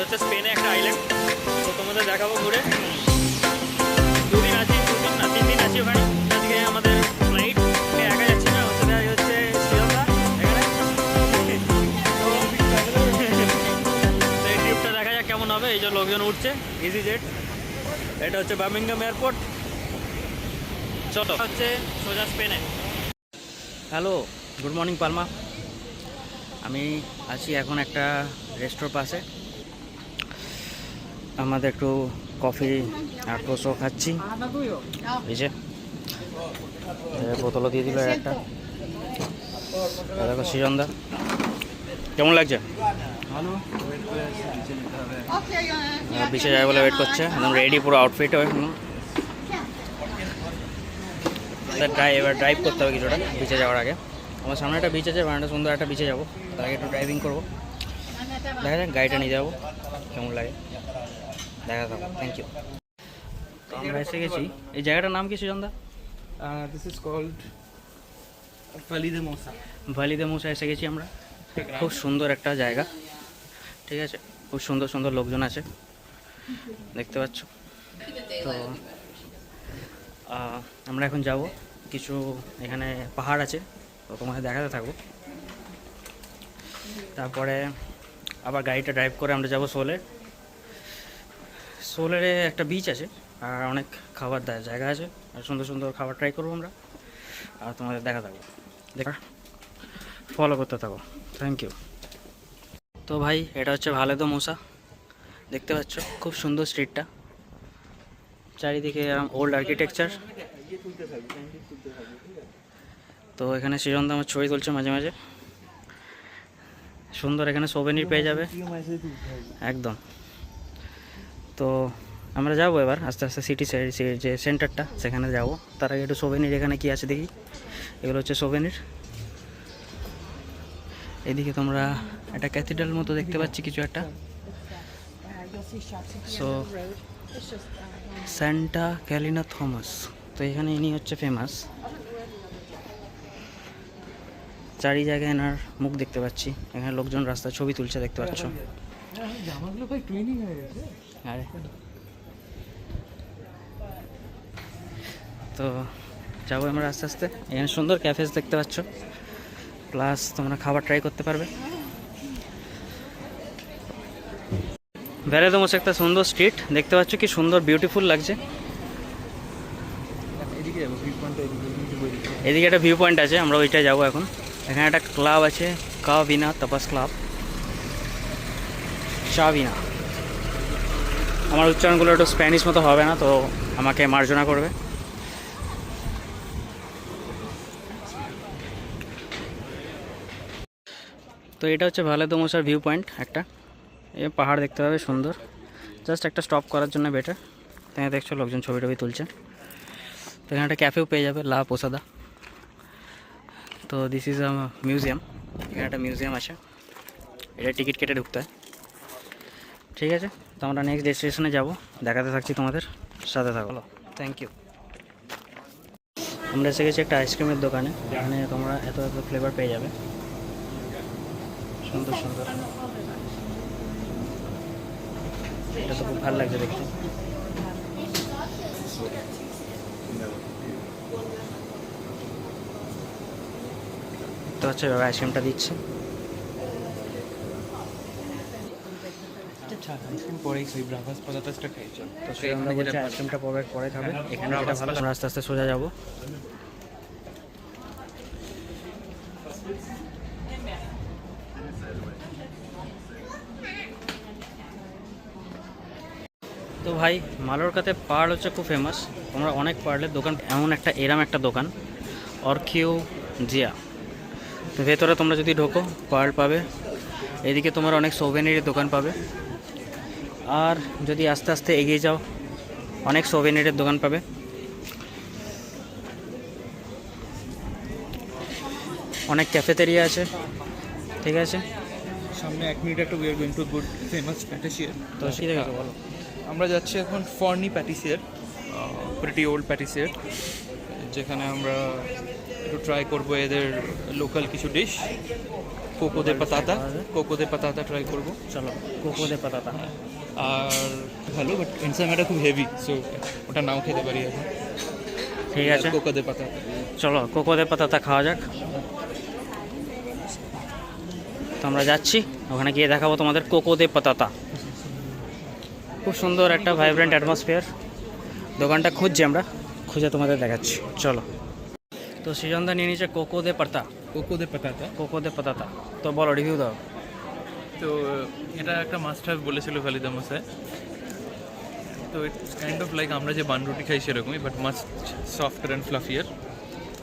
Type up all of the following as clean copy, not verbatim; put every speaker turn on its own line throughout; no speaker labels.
হচ্ছে স্পেনে একটা আইল্যান্ড, তো তোমাদের দেখাবো ঘুরে। দুদিন আছি, দুদিন না 3 দিন আছি ওখানে। আজকে আমাদের ফ্লাইট, একা যাচ্ছি না, হচ্ছে দেখা হচ্ছে শ্রীলঙ্কা এখানে। তো এই ট্রিপটা দেখা যাক কেমন হবে। এই যে লোকজন উঠছে ইজি জেট, এটা হচ্ছে বার্মিংহাম এয়ারপোর্ট। চলো হচ্ছে সোজা স্পেনে। Hello, good morning Palma. আমি আছি এখন একটা রেস্টোর পাশে, আমাদের একটু কফি আর টোস্টও খাচ্ছি। এই যে বোতলও দিয়ে দিল একটা। দেখো সৃজনদা, কেমন লাগছে?
ভালো।
বিচে যায় বলে ওয়েট করছে, একদম রেডি পুরো আউটফিট। এবার ড্রাইভ করতে হবে কিছুটা বিচে যাওয়ার আগে। আমার সামনে একটা বিচ আছে, বানাটা সুন্দর একটা বিচে যাবো, তার আগে একটু ড্রাইভিং করবো। দেখা যাক গাড়িটা নিয়ে যাবো, কেমন লাগে দেখা থাকো। Thank you. তো আমরা এসে গেছি। এই জায়গাটার নাম কি সৃজনদা?
This is called Valley de Mosa.
Valley de Mosa এসে গেছি আমরা। খুব সুন্দর একটা জায়গা, ঠিক আছে, খুব সুন্দর সুন্দর লোকজন আছে দেখতে পাচ্ছ। তো আমরা এখন যাব কিছু, এখানে পাহাড় আছে, তো তোমাকে দেখাতে থাকবো। তারপরে আবার গাড়িটা ড্রাইভ করে আমরা যাব সোলেরে একটা বিচ আছে আর অনেক খাবার দেওয়ার জায়গা আছে, আর সুন্দর সুন্দর খাবার ট্রাই করবো আমরা, আর তোমাদের দেখা থাকবো। দেখা ফলো করতে থাকো। Thank you. তো ভাই, এটা হচ্ছে ভালে দো মোসা, দেখতে পাচ্ছ খুব সুন্দর স্ট্রিটটা, চারিদিকে এরকম ওল্ড আর্কিটেকচার। তো এখানে সৃজনদা আমার ছবি তুলছে মাঝে মাঝে, সুন্দর এখানে সোভেনির পেয়ে যাবে একদম। তো আমরা যাবো এবার আস্তে আস্তে সিটি যে সেন্টারটা সেখানে যাব। তার আগে একটু সোভেনির এখানে কি আছে দেখি। এগুলো হচ্ছে সোভেনির। এদিকে তোমরা একটা ক্যাথিড্রাল মতো দেখতে পাচ্ছি কিছু একটা, সো সেন্টা ক্যালিনা থমাস। তো এখানে ইনি হচ্ছে ফেমাস, চারি জায়গায় এনার মুখ দেখতে পাচ্ছি। এখানে লোকজন রাস্তায় ছবি তুলছে দেখতে পাচ্ছ। আরে তো যাবো আমরা আস্তে আস্তে। এখানে সুন্দর ক্যাফেস দেখতে পাচ্ছ, প্লাস তোমরা খাবার ট্রাই করতে পারবে। ভ্যালি দে মোসা একটা সুন্দর স্ট্রিট দেখতে পাচ্ছ, কি সুন্দর বিউটিফুল লাগছে। এদিকে একটা ভিউ পয়েন্ট আছে, আমরা ওইটাই যাবো এখন। এখানে একটা ক্লাব আছে, কাভিনা তাপাস ক্লাব, চাভিনা। আমার উচ্চারণগুলো একটু স্প্যানিশ মতো হবে না, তো আমাকে মার্জনা করবে। তো এটা হচ্ছে ভালে দো মোসার ভিউ পয়েন্ট একটা। এই পাহাড় দেখতে পাবে সুন্দর, জাস্ট একটা স্টপ করার জন্য বেটার। তাই দেখছো লোকজন ছবি টবি তুলছে। তো এখানে একটা ক্যাফেও পেয়ে যাবে, লা পোসাদা। তো দিস ইজ আ মিউজিয়াম, এখানে একটা মিউজিয়াম আছে, এটা টিকিট কেটে ঢুকতে হয়। ঠিক আছে, তো আমরা নেক্সট ডেস্টিনেশনে যাবো, দেখাতে থাকছি তোমাদের সাথে থাকো। Thank you. আমরা এসে গেছি একটা আইসক্রিমের দোকানে, এখানে তোমরা এত এত ফ্লেভার পেয়ে যাবে, সুন্দর সুন্দর। এটা তো খুব ভালো লাগছে দেখতে। তো হচ্ছে আইসক্রিমটা দিচ্ছে। তো সেই আমরা বলছি আইসক্রিমটা পরে খাবে, এখানে যেটা ভালো। আমরা আস্তে আস্তে সোজা যাবো। তো ভাই, মালোরকাতে পার্ল হচ্ছে খুব ফেমাস। তোমরা অনেক পার্লের দোকান, এমন এরম একটা দোকান অর্কিও জিয়া। তো ভেতরে তোমরা যদি ঢোকো পার্ল পাবে, এদিকে তোমার অনেক সোভেনিরের দোকান পাবে, আর যদি আস্তে আস্তে এগিয়ে যাও অনেক সোভেনিরের দোকান পাবে। অনেক ক্যাফেটেরিয়া আছে, ঠিক আছে।
সামনে 1 মিনিট একটু, we are going to good famous patissier.
তো সেটা গেছে বলো।
আমরা যাচ্ছি এখন ফর্নি প্যাটিসিয়ার, প্রিটি ওল্ড প্যাটিসিয়ার, যেখানে আমরা একটু ট্রাই করবো এদের লোকাল কিছু ডিশ। কোকো দে পাতাতা, কোকো দে পাতাতা ট্রাই করবো।
চলো কোকো দে পাতাতা।
আর ভালো, বাট ইনসামেটা খুব হেভি, সো ওটা নাও খেতে পারি এখন।
ঠিক আছে,
কোকো দে পাতাতা।
চলো কোকো দে পাতাতা খাওয়া যাক। তো আমরা যাচ্ছি, ওখানে গিয়ে দেখাবো তোমাদের কোকো দে পাতাতা। খুব সুন্দর একটা ভাইব্রেন্ট অ্যাটমসফিয়ার। দোকানটা খুঁজছি আমরা, খুঁজে তোমাদের দেখাচ্ছি। চলো। তো সৃজনদা নিয়ে নিচে কোকো দে পাতা,
কোকো দে পাতাতা।
কোকো দে পাতাতা। তো বলো, রিভিউ দাও।
তো এটা একটা মাস্ট হ্যাভ বলেছিল খালিদা মশাই। তো ইটস কাইন্ড অফ লাইক আমরা যে বান রুটি খাই সেরকমই, বাট মাছ সফটার অ্যান্ড ফ্লাফিয়ার।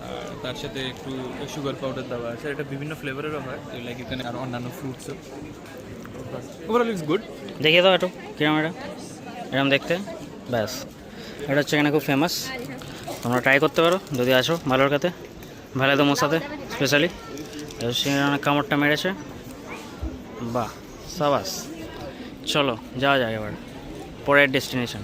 আর তার সাথে একটু সুগার পাউডার দেওয়া আছে। এটা বিভিন্ন ফ্লেভারেরও হয়, লাইক এখানে আর অন্যান্য ফ্রুটসও। Overall it's good.
দেখিয়ে দাও একটু কিরম, এটা এরকম দেখতে। ব্যাস, এটা হচ্ছে এখানে খুব ফেমাস। তোমরা ট্রাই করতে পারো যদি আসো মালোরকাতে, ভালো দোমোসাতে স্পেশালি। সেখানে কামড়টা মেরেছে, বাহ সাবাস। চলো যাওয়া যাক এবার পরের ডেস্টিনেশন।